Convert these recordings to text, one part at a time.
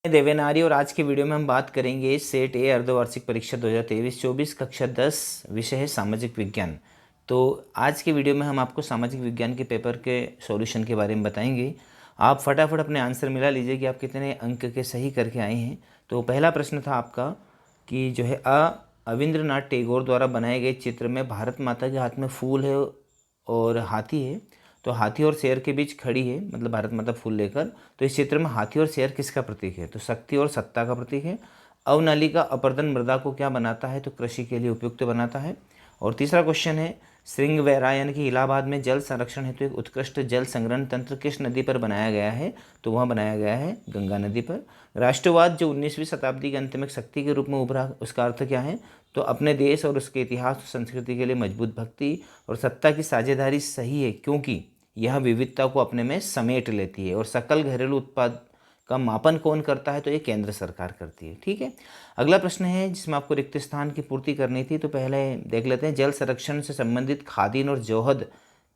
देवेनारी और आज की वीडियो में हम बात करेंगे सेट ए अर्धवार्षिक परीक्षा 2023-24 कक्षा 10 विषय है सामाजिक विज्ञान। तो आज की वीडियो में हम आपको सामाजिक विज्ञान के पेपर के सॉल्यूशन के बारे में बताएंगे। आप फटाफट अपने आंसर मिला लीजिए कि आप कितने अंक के सही करके आए हैं। तो पहला प्रश्न था आपका कि जो है अविंद्रनाथ टैगोर द्वारा बनाए गए चित्र में भारत माता के हाथ में फूल है और हाथी है। तो हाथी और शेर के बीच खड़ी है, मतलब भारत माता फूल लेकर। तो इस चित्र में हाथी और शेर किसका प्रतीक है? तो शक्ति और सत्ता का प्रतीक है। अवनाली का अपर्दन मृदा को क्या बनाता है? तो कृषि के लिए उपयुक्त बनाता है। और तीसरा क्वेश्चन है, श्रृंगवेरा यानी कि इलाहाबाद में जल संरक्षण हेतु एक उत्कृष्ट जल संग्रहण तंत्र किस नदी पर बनाया गया है? तो वहाँ बनाया गया है गंगा नदी पर। राष्ट्रवाद जो 19वीं शताब्दी के अंत में एक शक्ति के रूप में उभरा, उसका अर्थ क्या है? तो अपने देश और उसके इतिहास और संस्कृति के लिए मजबूत भक्ति। और सत्ता की साझेदारी सही है क्योंकि यह विविधता को अपने में समेट लेती है। और सकल घरेलू उत्पाद का मापन कौन करता है? तो ये केंद्र सरकार करती है। ठीक है, अगला प्रश्न है जिसमें आपको रिक्त स्थान की पूर्ति करनी थी। तो पहले देख लेते हैं, जल संरक्षण से संबंधित खादीन और जोहद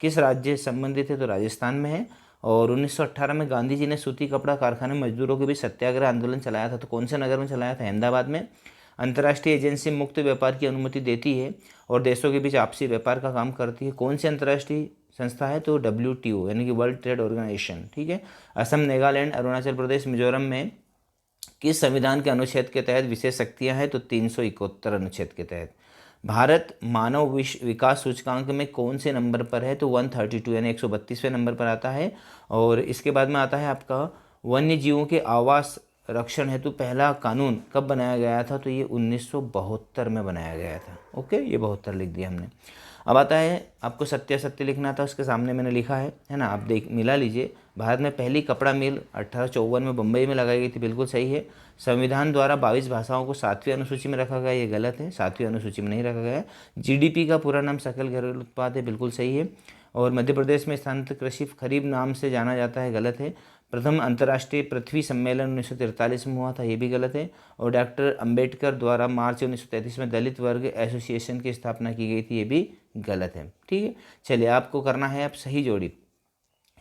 किस राज्य से संबंधित है? तो राजस्थान में है। और 1918 में गांधी जी ने सूती कपड़ा कारखाने मजदूरों के बीच सत्याग्रह आंदोलन चलाया था। तो कौन से नगर में चलाया था? अहमदाबाद में। अंतर्राष्ट्रीय एजेंसी मुक्त व्यापार की अनुमति देती है और देशों के बीच आपसी व्यापार का काम करती है। कौन सी अंतर्राष्ट्रीय संस्था है? तो WTO यानी कि वर्ल्ड ट्रेड ऑर्गेनाइजेशन। ठीक है, असम, नागालैंड, अरुणाचल प्रदेश, मिजोरम में किस संविधान के अनुच्छेद के तहत विशेष शक्तियां हैं? तो 371 अनुच्छेद के तहत। भारत मानव विकास सूचकांक में कौन से नंबर पर है? तो 132 यानी 132वें नंबर पर आता है। और इसके बाद में आता है आपका वन्य जीवों के आवास रक्षण हेतु पहला कानून कब बनाया गया था? तो ये 1972 में बनाया गया था। ओके, ये 72 लिख दिया हमने। अब आता है आपको सत्यासत्य लिखना था, उसके सामने मैंने लिखा है ना, आप देख मिला लीजिए। भारत में पहली कपड़ा मिल 1854 में बम्बई में लगाई गई थी, बिल्कुल सही है। संविधान द्वारा 22 भाषाओं को 7वीं अनुसूची में रखा गया, ये गलत है, 7वीं अनुसूची में नहीं रखा गया। GDP का पूरा नाम सकल घरेलू उत्पाद है, बिल्कुल सही है। और मध्य प्रदेश में स्थानांतरित कृषि खरीफ नाम से जाना जाता है, गलत है। प्रथम अंतर्राष्ट्रीय पृथ्वी सम्मेलन 1943 में हुआ था, ये भी गलत है। और डॉक्टर अंबेडकर द्वारा मार्च 1933 में दलित वर्ग एसोसिएशन की स्थापना की गई थी, ये भी गलत है। ठीक है, चलिए आपको करना है आप सही जोड़ी।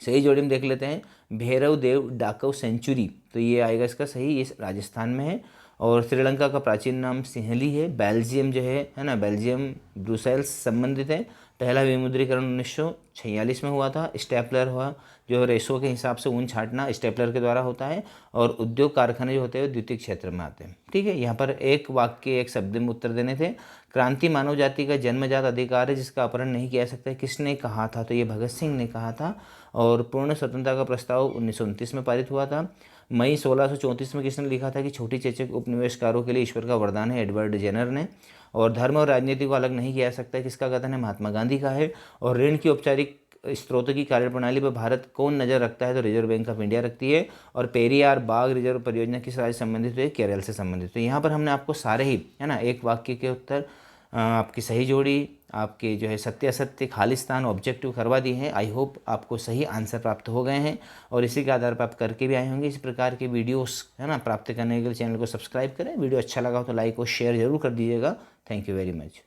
सही जोड़ी में देख लेते हैं, भैरव देव डाकव सेंचुरी, तो ये आएगा इसका सही, ये राजस्थान में है। और श्रीलंका का प्राचीन नाम सिंहली है। बेल्जियम जो है ना, बेल्जियम ब्रुसेल्स संबंधित है। पहला विमुद्रीकरण 1946 में हुआ था। स्टेपलर हुआ, जो रेशो के हिसाब से ऊन छाटना स्टेपलर के द्वारा होता है। और उद्योग कारखाने जो होते हैं वो द्वितीय क्षेत्र में आते हैं। ठीक है, यहाँ पर एक वाक्य एक शब्द में उत्तर देने थे। क्रांति मानव जाति का जन्मजात अधिकार है जिसका अपहरण नहीं किया जा सकता। किसने कहा था? तो ये भगत सिंह ने कहा था। और पूर्ण स्वतंत्रता का प्रस्ताव 1929 में पारित हुआ था। मई 1634 में किसने लिखा था कि छोटी चेचक उपनिवेशकारों के लिए ईश्वर का वरदान है? एडवर्ड जेनर ने। और धर्म और राजनीति को अलग नहीं किया जा सकता, किसका कथन है? महात्मा गांधी का है। और ऋण की औपचारिक स्रोतों की कार्यप्रणाली पर भारत कौन नज़र रखता है? तो रिजर्व बैंक ऑफ इंडिया रखती है। और पेरियार बाघ रिजर्व परियोजना किस राज्य से संबंधित है? केरल से संबंधित। तो यहाँ पर हमने आपको सारे ही है ना एक वाक्य के उत्तर, आपकी सही जोड़ी, आपके जो है सत्य असत्य, खालिस्तान, ऑब्जेक्टिव करवा दी है। आई होप आपको सही आंसर प्राप्त हो गए हैं और इसी के आधार पर आप करके भी आए होंगे। इस प्रकार के वीडियोस है ना प्राप्त करने के लिए चैनल को सब्सक्राइब करें। वीडियो अच्छा लगा हो तो लाइक और शेयर जरूर कर दीजिएगा। Thank you very much.